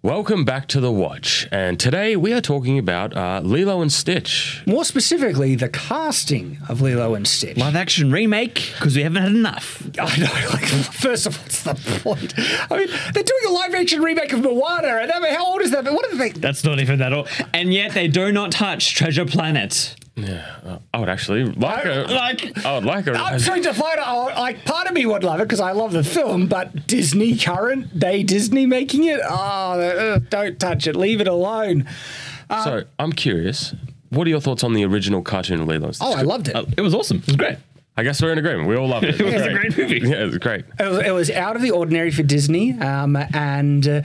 Welcome back to The Watch, and today we are talking about Lilo and Stitch. More specifically, the casting of Lilo and Stitch. Live action remake, because we haven't had enough. I know, like, first of all, what's the point? I mean, they're doing a live action remake of Moana, and I mean, how old is that? What are they? That's not even that old. And yet they do not touch Treasure Planet. Yeah, I would actually like it. I would like it. I'm trying to find out, like, part of me would love it because I love the film, but Disney, current day Disney making it? Oh, don't touch it. Leave it alone. So, I'm curious, what are your thoughts on the original cartoon of Lilo and Stitch? Oh, I loved it. It was awesome. It was great. I guess we're in agreement. We all loved it. It was a great movie. Yeah, it was great. It was out of the ordinary for Disney, and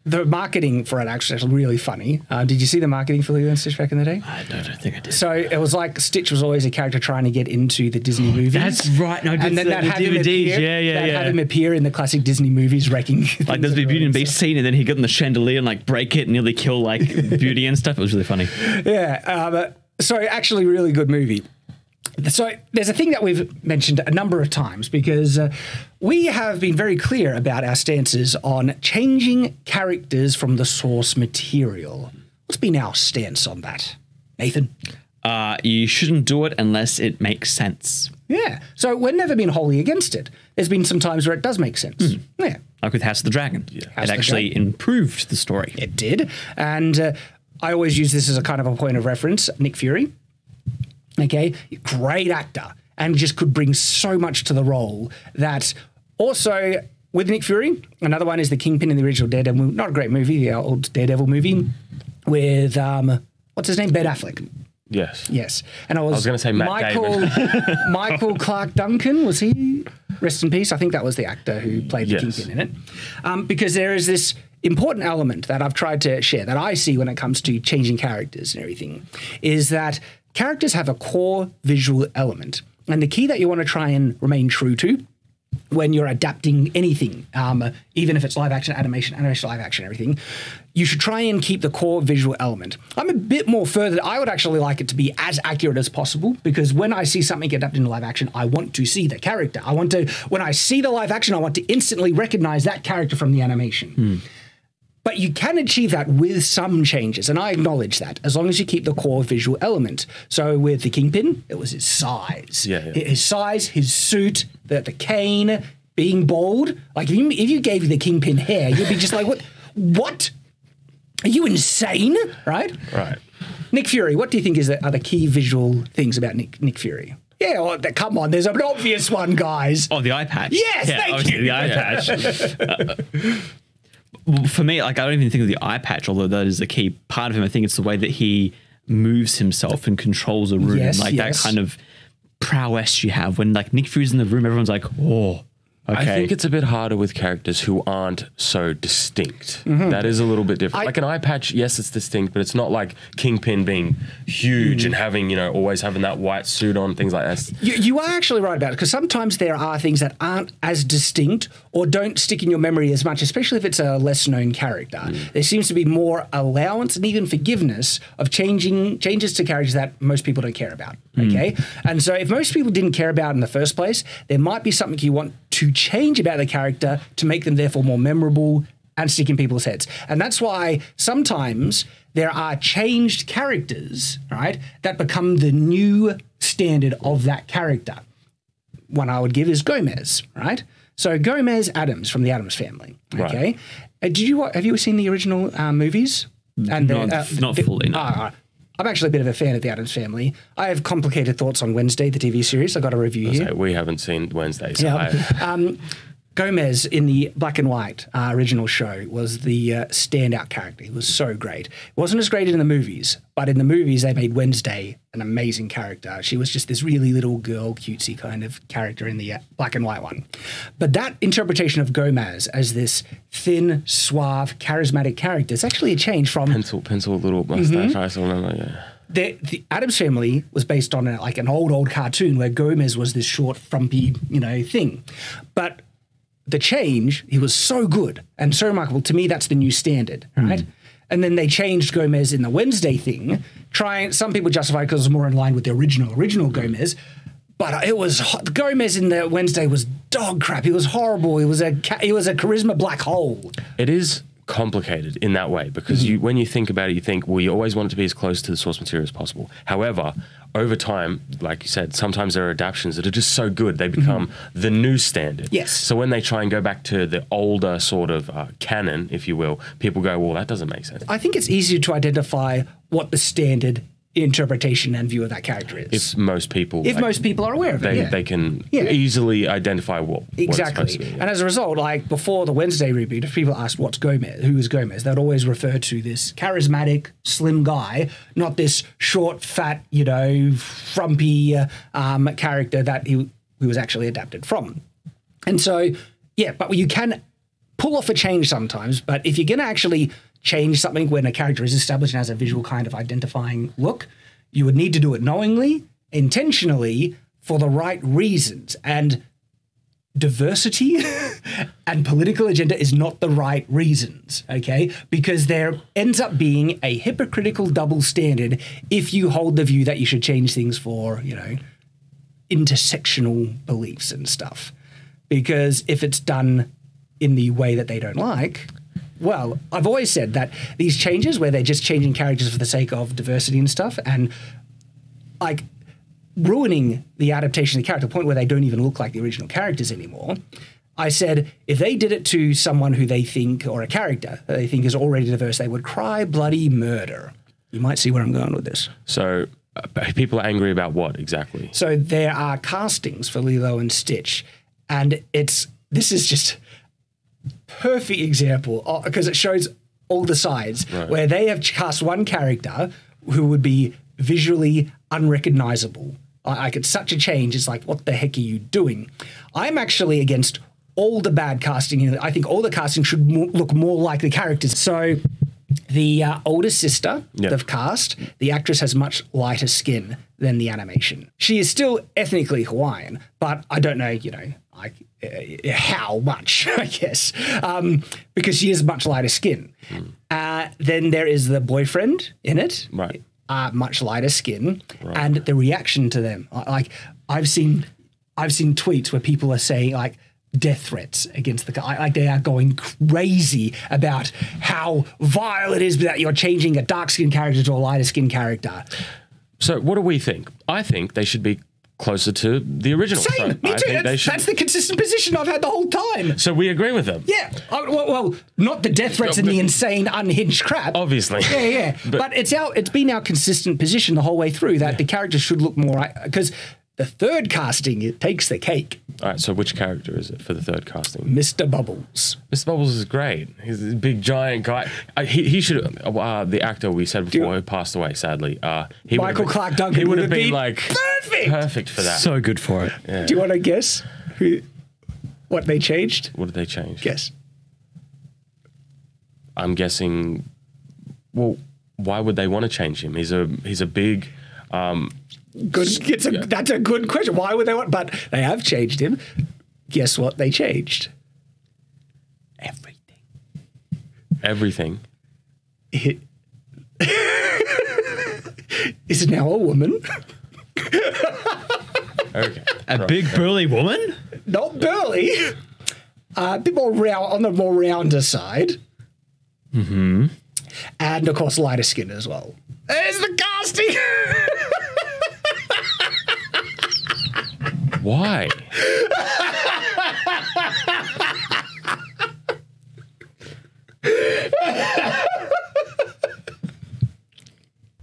the marketing for it actually is really funny. Did you see the marketing for Lilo and Stitch back in the day? I don't think I did. So it was like Stitch was always a character trying to get into the Disney movies. That's right. No, and then the that had him DVDs. appear, have him appear in the classic Disney movies, wrecking. Like there's the Beauty and Beast scene, and then he got in the chandelier and like break it and nearly kill like Beauty and stuff. It was really funny. Yeah. So actually, really good movie. So there's a thing that we've mentioned a number of times because we have been very clear about our stances on changing characters from the source material. What's been our stance on that, Nathan? You shouldn't do it unless it makes sense. Yeah. So we've never been wholly against it. There's been some times where it does make sense. Yeah. Like with House of the Dragon. Yeah. It actually improved the story. It did. And I always use this as a kind of a point of reference. Nick Fury. Okay, great actor, and just could bring so much to the role that also with Nick Fury, another one is the Kingpin in the original Daredevil, not a great movie, the old Daredevil movie with, what's his name, Ben Affleck. Yes. Yes. And I was going to say Matt Damon. Michael Clark Duncan, was he? Rest in peace. I think that was the actor who played the Yes. Kingpin in it. Because there is this important element that I've tried to share that I see when it comes to changing characters and everything, is that characters have a core visual element. And the key that you want to try and remain true to when you're adapting anything, even if it's live action, animation, live action, everything, you should try and keep the core visual element. I'm a bit more further. I would actually like it to be as accurate as possible because when I see something adapted into live action, I want to see the character. When I see the live action, I want to instantly recognize that character from the animation. But you can achieve that with some changes, and I acknowledge that, as long as you keep the core visual element. So with the Kingpin, it was his size. Yeah. His size, his suit, the cane, being bald. Like, if you gave the Kingpin hair, you'd be just like, what? Are you insane? Right? Right. Nick Fury, what do you think are the key visual things about Nick Fury? Yeah, well, come on, there's an obvious one, guys. Oh, the eye patch. Yes, thank you. The eye patch. For me, like, I don't even think of the eye patch, although that is a key part of him. I think it's the way that he moves himself and controls a room. Yes, that kind of prowess you have. When, like, Nick Fury's in the room, everyone's like, oh, okay. I think it's a bit harder with characters who aren't so distinct. That is a little bit different. Like an eye patch, yes, it's distinct, but it's not like Kingpin being huge and having, always having that white suit on, things like that. You are actually right about it, because sometimes there are things that aren't as distinct or don't stick in your memory as much, especially if it's a less-known character. There seems to be more allowance and even forgiveness of changes to characters that most people don't care about, okay? And so if most people didn't care about it in the first place, there might be something you want to change about the character to make them therefore more memorable and stick in people's heads. And that's why sometimes there are changed characters, right, that become the new standard of that character. One I would give is Gomez, right? So Gomez Addams from the Addams Family, okay? Right. Have you seen the original movies? And not fully, no. I'm actually a bit of a fan of the Addams Family. I have complicated thoughts on Wednesday, the TV series. I got a review here. We haven't seen Wednesday. So yeah. Gomez in the black and white original show was the standout character. He was so great. It wasn't as great in the movies, but in the movies they made Wednesday an amazing character. She was just this really little girl, cutesy kind of character in the black and white one. But that interpretation of Gomez as this thin, suave, charismatic character is actually a change from... Pencil little mustache, I still remember, yeah. The Addams Family was based on an old cartoon where Gomez was this short, frumpy, thing. But the change, he was so good and so remarkable. To me, that's the new standard, right? And then they changed Gomez in the Wednesday thing. Some people justify it because it was more in line with the original Gomez. But it was Gomez in the Wednesday was dog crap. He was horrible. He was a charisma black hole. It is complicated in that way because when you think about it, you think, well, you always want it to be as close to the source material as possible. However, over time, like you said, sometimes there are adaptations that are just so good, they become the new standard. Yes. So when they try and go back to the older sort of canon, if you will, people go, well, that doesn't make sense. I think it's easier to identify what the standard interpretation and view of that character is. If most people are aware of it, they can easily identify what exactly. What it's supposed to be, And as a result, like before the Wednesday reboot, if people asked what's Gomez, who is Gomez, they'd always refer to this charismatic, slim guy, not this short, fat, frumpy character that he was actually adapted from. And so, but you can pull off a change sometimes, but if you're going to actually change something when a character is established and has a visual kind of identifying look, you would need to do it knowingly, intentionally, for the right reasons. And diversity and political agenda is not the right reasons, okay? Because there ends up being a hypocritical double standard if you hold the view that you should change things for, intersectional beliefs and stuff. Because if it's done in the way that they don't like, well, I've always said that these changes where they're just changing characters for the sake of diversity and stuff and like ruining the adaptation of the character to the point where they don't even look like the original characters anymore. I said if they did it to someone who they think, or a character that they think is already diverse, they would cry bloody murder. You might see where I'm going with this. So people are angry about what exactly? So there are castings for Lilo and Stitch, and this is just perfect example because it shows all the sides where they have cast one character who would be visually unrecognizable. Like it's such a change. It's like, what the heck are you doing? I'm actually against all the bad casting. I think all the casting should look more like the characters. So the older sister they've cast, the actress has much lighter skin than the animation. She is still ethnically Hawaiian, but I don't know, how much, I guess, because she has much lighter skin. Then there is the boyfriend in it, much lighter skin, and the reaction to them. Like I've seen tweets where people are saying like death threats against the guy. Like they are going crazy about how vile it is that you're changing a dark skinned character to a lighter skinned character. So what do we think? I think they should be closer to the original. Same, me too. That's the consistent position I've had the whole time. So we agree with them. Yeah. Well, not the death threats and the insane, unhinged crap. Obviously. Yeah. But it's been our consistent position the whole way through that the characters should look more, because the third casting, it takes the cake. All right, so which character is it for the third casting? Mr. Bubbles. Mr. Bubbles is great. He's a big, giant guy. He should the actor we said before who passed away, sadly. Michael Clark Duncan. He would have been like perfect for that. So good for it. Yeah. Do you want to guess what they changed? What did they change? Guess. I'm guessing. Well, why would they want to change him? He's a big. Good. That's a good question. Why would they want? But they have changed him. Guess what they changed? Everything. Is now a woman. Okay. A big burly woman? Not burly. A bit more round, on the more rounder side. Mm-hmm. And of course, lighter skin as well. There's the casting. Why?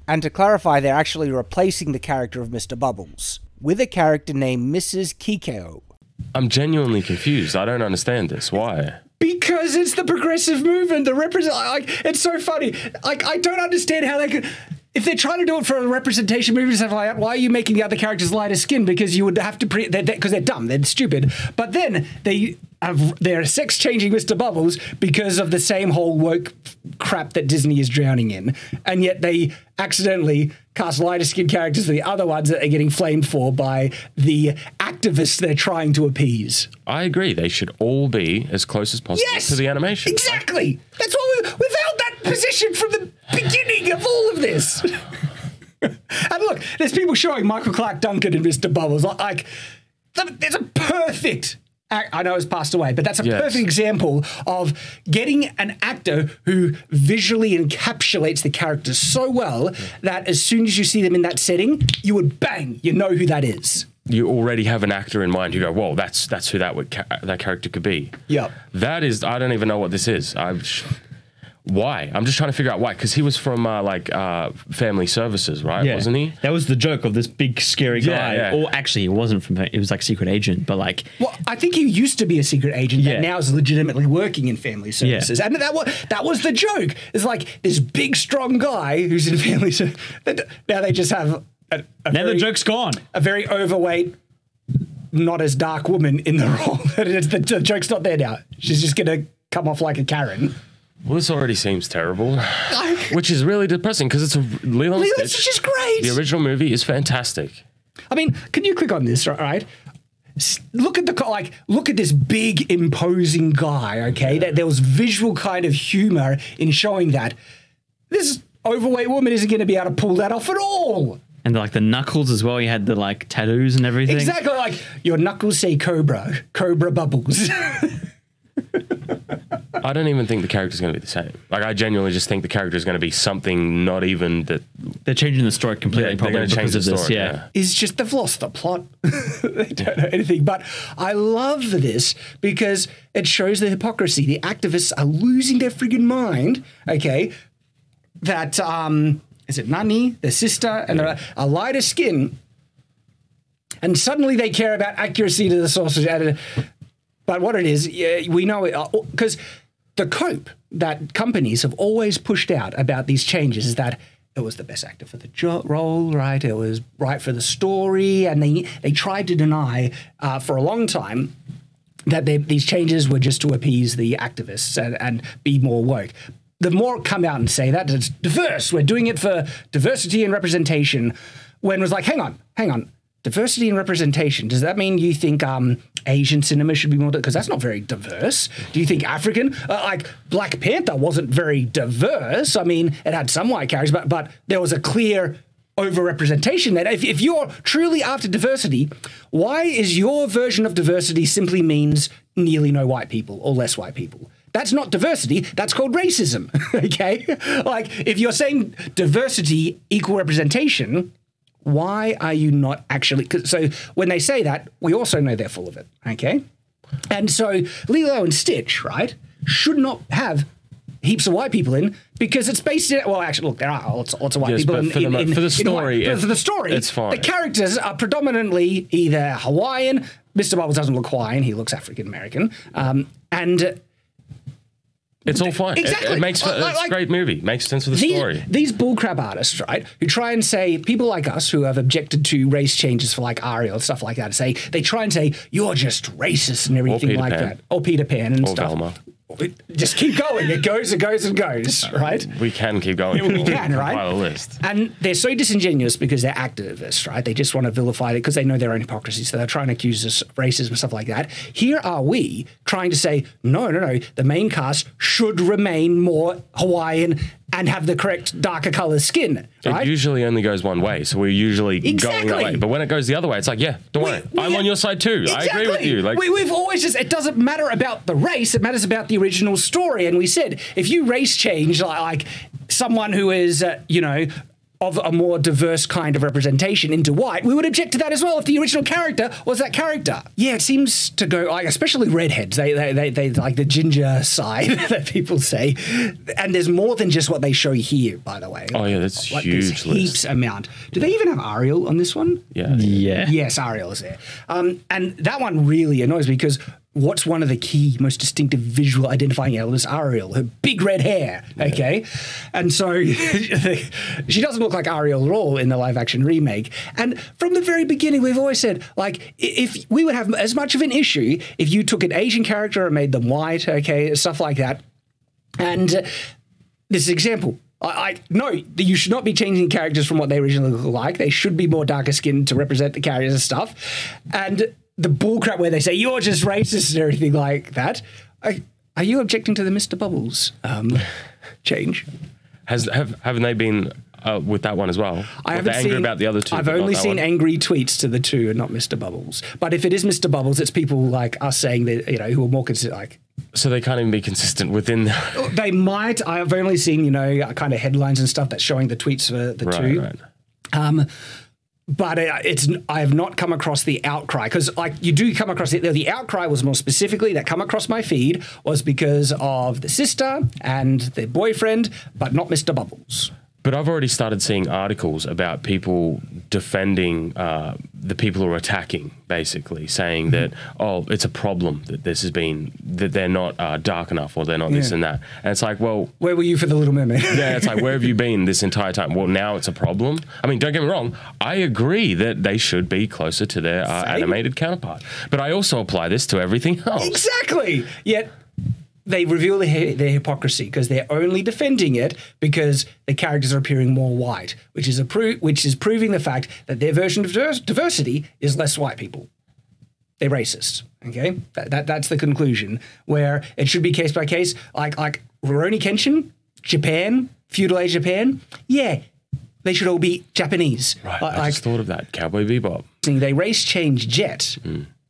And to clarify, they're actually replacing the character of Mr. Bubbles with a character named Mrs. Kikeo. I'm genuinely confused. I don't understand this. Why? Because it's the progressive movement, it's so funny. Like, I don't understand how they could. If they're trying to do it for a representation movie and stuff like that, why are you making the other characters lighter skin? Because you would have to because they're dumb, they're stupid. But then they're sex changing Mr. Bubbles because of the same whole woke crap that Disney is drowning in, and yet they accidentally cast lighter skinned characters for the other ones that are getting flamed for by the activists they're trying to appease. I agree. They should all be as close as possible to the animation. Exactly. That's why we've held that position from the beginning of all of this. And look, there's people showing Michael Clark Duncan and Mr. Bubbles. Like, there's a perfect I know has passed away, but that's a Yes. perfect example of getting an actor who visually encapsulates the character so well that as soon as you see them in that setting, you would bang, you know who that is. You already have an actor in mind. You go, whoa, that's who that character could be. Yep. That is, I don't even know what this is. Why? I'm just trying to figure out why. Because he was from Family Services, right? Yeah. Wasn't he? That was the joke of this big scary guy. Yeah. Or actually, he wasn't from. It was like Secret Agent, but like. Well, I think he used to be a secret agent Yeah. that now is legitimately working in Family Services. And that was the joke. It's like this big, strong guy who's in Family Services. Now they just have Now the joke's gone. a very overweight, not as dark woman in the role. The joke's not there now. She's just going to come off like a Karen. Well, this already seems terrible, which is really depressing because it's a Lilo and Stitch. Stitch is great. The original movie is fantastic. I mean, can you click on this, right? Look at this big, imposing guy, okay? That there was visual kind of humor in showing that this overweight woman isn't going to be able to pull that off at all. And like the knuckles as well. He had the like tattoos and everything. Exactly, like your knuckles say Cobra bubbles. I don't even think the character's going to be the same. Like, I genuinely just think the character is going to be something not even that. They're changing the story completely, They're probably gonna because change of the this. story, Yeah. Is just they've lost the plot. They don't know anything. But I love this because it shows the hypocrisy. The activists are losing their friggin' mind, okay? That, is it Nani, their sister, and a lighter skin, and suddenly they care about accuracy to the source. But what it is, we know it, because the cope that companies have always pushed out about these changes is that it was the best actor for the role, right? It was right for the story, and they tried to deny for a long time that these changes were just to appease the activists and be more woke. The more come out and say that it's diverse, we're doing it for diversity and representation, when it was like, hang on. Diversity and representation, does that mean you think Asian cinema should be more, because that's not very diverse? Do you think African, like Black Panther wasn't very diverse? I mean, it had some white characters, but there was a clear overrepresentation there. If you're truly after diversity, why is your version of diversity simply means nearly no white people or less white people? That's not diversity, that's called racism, okay? Like, if you're saying diversity, equal representation, why are you not actually... So when they say that, we also know they're full of it, okay? And so Lilo and Stitch, right, should not have heaps of white people in because it's based in... Well, actually, look, there are lots of white people in... For the story, for the story, it's fine. The characters are predominantly either Hawaiian... Mr. Bubbles doesn't look Hawaiian, he looks African-American, and... It's all fine. Exactly. It makes it's a great movie. Makes sense for the story. These bullcrap artists, right, who try and say, people like us who have objected to race changes for like Ariel and stuff like that, they try and say, you're just racist and everything like that. Or Peter Pan and or stuff. Velma. Just keep going. It goes and goes and goes, right? We can keep going. We can, right? Compile a list. And they're so disingenuous because they're activists, right? They just want to vilify it because they know their own hypocrisy. So they're trying to accuse us of racism and stuff like that. Here are we trying to say, no, the main cast should remain more Hawaiian and have the correct darker color skin, right? It usually only goes one way, so we're usually going that way. But when it goes the other way, it's like, yeah, don't worry. I'm on your side too. Exactly. I agree with you. Like, we've always just, it doesn't matter about the race, it matters about the original story. And we said, if you race change like someone who is, of a more diverse kind of representation into white, we would object to that as well if the original character was that character. Yeah, it seems to go, like, especially redheads, they like the ginger side that people say. And there's more than just what they show here, by the way. oh yeah, that's Like, huge there's list. heaps amount. Do they even have Ariel on this one? Yeah. Yes, Ariel is there. And that one really annoys me because what's one of the key, most distinctive visual identifying elements? Ariel, her big red hair, okay? And so she doesn't look like Ariel at all in the live-action remake. And from the very beginning, we've always said, like, if we would have as much of an issue if you took an Asian character and made them white, okay, stuff like that. And this example. No, you should not be changing characters from what they originally look like. They should be more darker skinned to represent the characters and stuff. And the bullcrap where they say, you're just racist and everything like that. Are you objecting to the Mr. Bubbles change? Haven't they been with that one as well. I Or haven't they're angry seen, about the other two. I've but not only that seen one. angry tweets to the two and not Mr. Bubbles. But if it is Mr. Bubbles, it's people like us saying that, you know, who are more consistent, like, So they can't even be consistent within. they might. I've only seen, you know, kind of headlines and stuff that's showing the tweets for the two. Right. But I have not come across the outcry, because like you do come across it. The outcry was more specifically that come across my feed was because of the sister and the boyfriend, but not Mr. Bubbles. But I've already started seeing articles about people defending the people who are attacking, basically saying that, oh, it's a problem that this has been, that they're not dark enough or they're not this and that. And it's like, well... Where were you for the Little Mermaid? Yeah, it's like, where have you been this entire time? Well, now it's a problem. I mean, don't get me wrong. I agree that they should be closer to their animated counterpart. But I also apply this to everything else. Exactly. Yet they reveal their hypocrisy because they're only defending it because the characters are appearing more white, which is proving the fact that their version of diversity is less white people. They're racist. Okay, that's the conclusion. Where it should be case by case, like Rurouni Kenshin, Japan, feudal age Japan. Yeah, they should all be Japanese. Right. I just thought of that. Cowboy Bebop. They race changed Jet,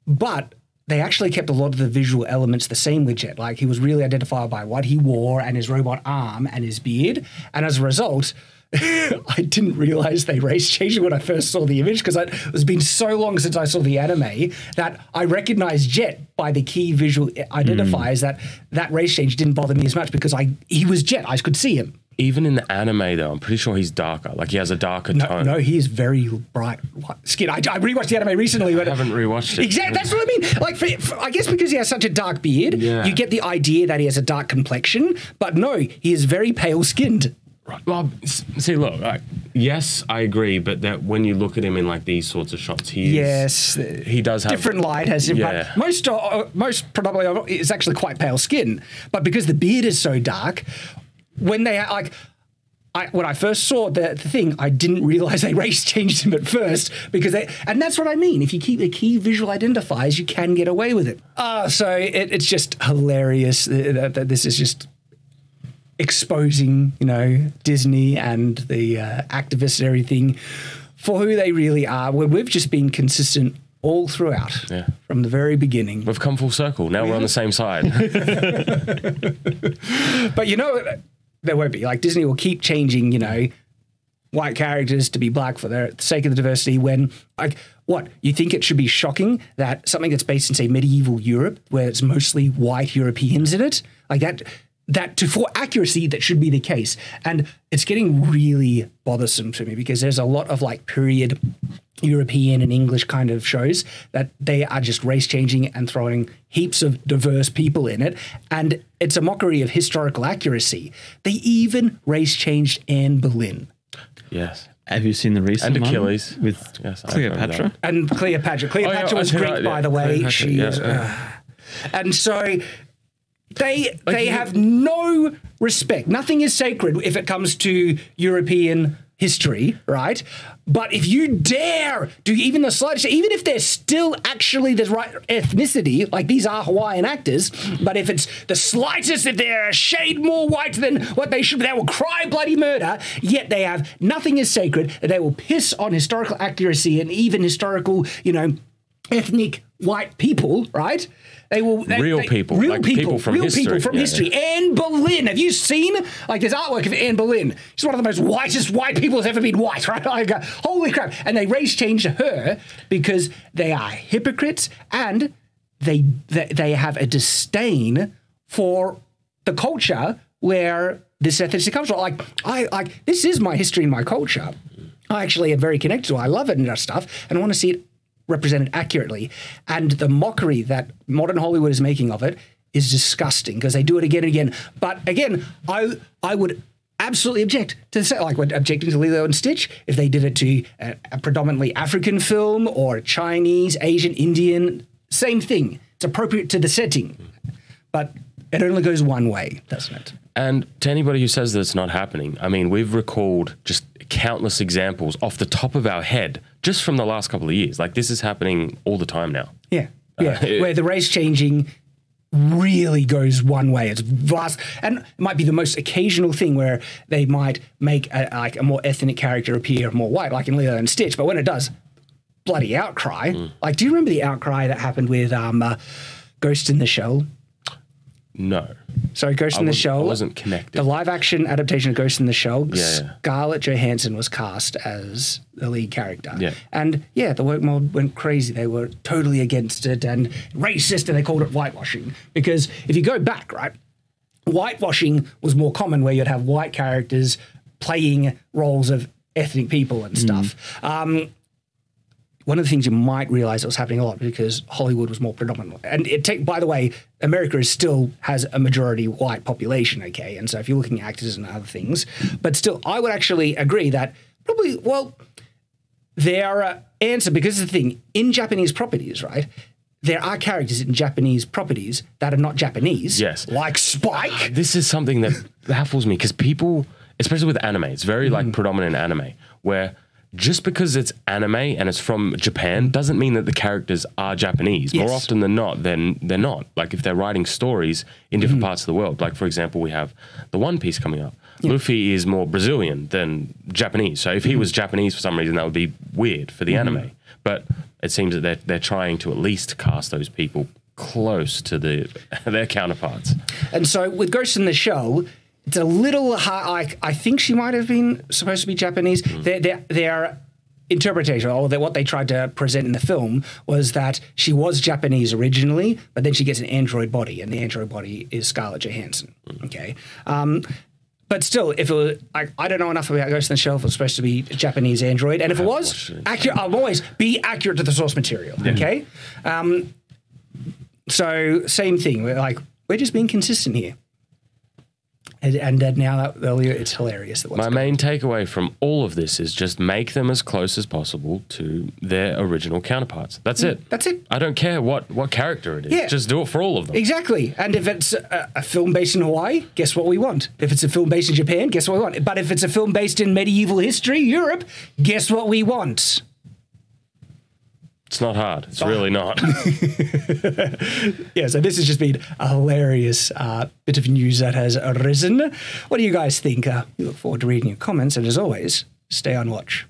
but they actually kept a lot of the visual elements the same with Jet. Like, he was really identified by what he wore and his robot arm and his beard. And as a result, I didn't realize they race changed when I first saw the image, because it has been so long since I saw the anime that I recognized Jet by the key visual identifiers that race change didn't bother me as much because he was Jet. I could see him. Even in the anime, though, I'm pretty sure he's darker. Like, he has a darker tone. No, he is very bright skin. I rewatched the anime recently. But I haven't rewatched it. Exactly, that's what I mean. Like, I guess because he has such a dark beard, you get the idea that he has a dark complexion. But no, he is very pale skinned. Right. Well, see, look, yes, I agree, but that when you look at him in like these sorts of shots, he does have different light has impact. Most predominantly is actually quite pale skin, but because the beard is so dark, when they when I first saw the thing, I didn't realize they race changed him at first because and that's what I mean. If you keep the key visual identifiers, you can get away with it. So it's just hilarious that this is just exposing, you know, Disney and the activists and everything for who they really are. When we've just been consistent all throughout from the very beginning. We've come full circle. Now we're on the same side. But you know, there won't be. Like, Disney will keep changing, you know, white characters to be black for the sake of the diversity when, like, what? You think it should be shocking that something that's based in, say, medieval Europe, where it's mostly white Europeans in it, like for accuracy, that should be the case. And it's getting really bothersome to me because there's a lot of, like, period European and English kind of shows that they are just race changing and throwing heaps of diverse people in it. And it's a mockery of historical accuracy. They even race changed Anne Boleyn. Yes. Have you seen the recent and Achilles one with Cleopatra? And Cleopatra. Cleopatra was Greek, by the way. She is. And so they have no respect. Nothing is sacred if it comes to European history, right? But if you dare do even the slightest, even if they're still actually the right ethnicity, like these are Hawaiian actors, but if it's the slightest, if they're a shade more white than what they should, they will cry bloody murder, yet they have nothing is sacred, they will piss on historical accuracy and even historical, you know, ethnic white people, right? Real people from history. Anne Boleyn. Have you seen, like, there's artwork of Anne Boleyn? She's one of the most whitest white people that's ever been white, right? Like, holy crap. And they race changed her because they are hypocrites and they have a disdain for the culture where this ethnicity comes from. Like, this is my history and my culture. I actually am very connected to it. I love it and that stuff, and I want to see it represented accurately. And the mockery that modern Hollywood is making of it is disgusting because they do it again and again. But again, I would absolutely object to say, like, when objecting to Lilo and Stitch, if they did it to a predominantly African film or a Chinese, Asian, Indian, same thing. It's appropriate to the setting. But it only goes one way, doesn't it? And to anybody who says that it's not happening, I mean, we've recalled just countless examples off the top of our head just from the last couple of years. Like, this is happening all the time now. Yeah. Where the race changing really goes one way. It's vast, and it might be the most occasional thing where they might make a more ethnic character appear more white, like in Lilo and Stitch. But when it does, bloody outcry. Like, do you remember the outcry that happened with Ghost in the Shell? No. So Ghost in the Shell. I wasn't connected. The live action adaptation of Ghost in the Shell. Yeah. Scarlett Johansson was cast as the lead character. Yeah. And yeah, the woke mob went crazy. They were totally against it and racist, and they called it whitewashing. Because if you go back, right, whitewashing was more common, where you'd have white characters playing roles of ethnic people and stuff. One of the things you might realize that was happening a lot because Hollywood was more predominant. And by the way, America still has a majority white population, okay? And so if you're looking at actors and other things, but still, I would actually agree that probably, well, their answer, because it's the thing, in Japanese properties, right, there are characters in Japanese properties that are not Japanese. Yes. Like Spike. This is something that baffles me because people, especially with anime, it's very like predominant in anime, where just because it's anime and it's from Japan doesn't mean that the characters are Japanese. Yes. More often than not, then they're not. Like if they're writing stories in different parts of the world. Like for example, we have the One Piece coming up. Luffy is more Brazilian than Japanese. So if he was Japanese for some reason, that would be weird for the anime. But it seems that they're trying to at least cast those people close to their counterparts. And so with Ghost in the Shell, it's a little hard. I think she might have been supposed to be Japanese. Their interpretation, or what they tried to present in the film, was that she was Japanese originally, but then she gets an android body, and the android body is Scarlett Johansson. Okay. But still, if it was, I don't know enough about Ghost in the Shell if it was supposed to be a Japanese android. And if it was, accurate, I'll always be accurate to the source material. Okay. So same thing. We're just being consistent here. And now that earlier, it's hilarious. My main takeaway from all of this is just make them as close as possible to their original counterparts. That's it. That's it. I don't care what character it is. Yeah. Just do it for all of them. Exactly. And if it's a film based in Hawaii, guess what we want? If it's a film based in Japan, guess what we want? But if it's a film based in medieval history, Europe, guess what we want? It's not hard. It's really not. Yeah, so this has just been a hilarious bit of news that has arisen. What do you guys think? We look forward to reading your comments, and as always, stay on watch.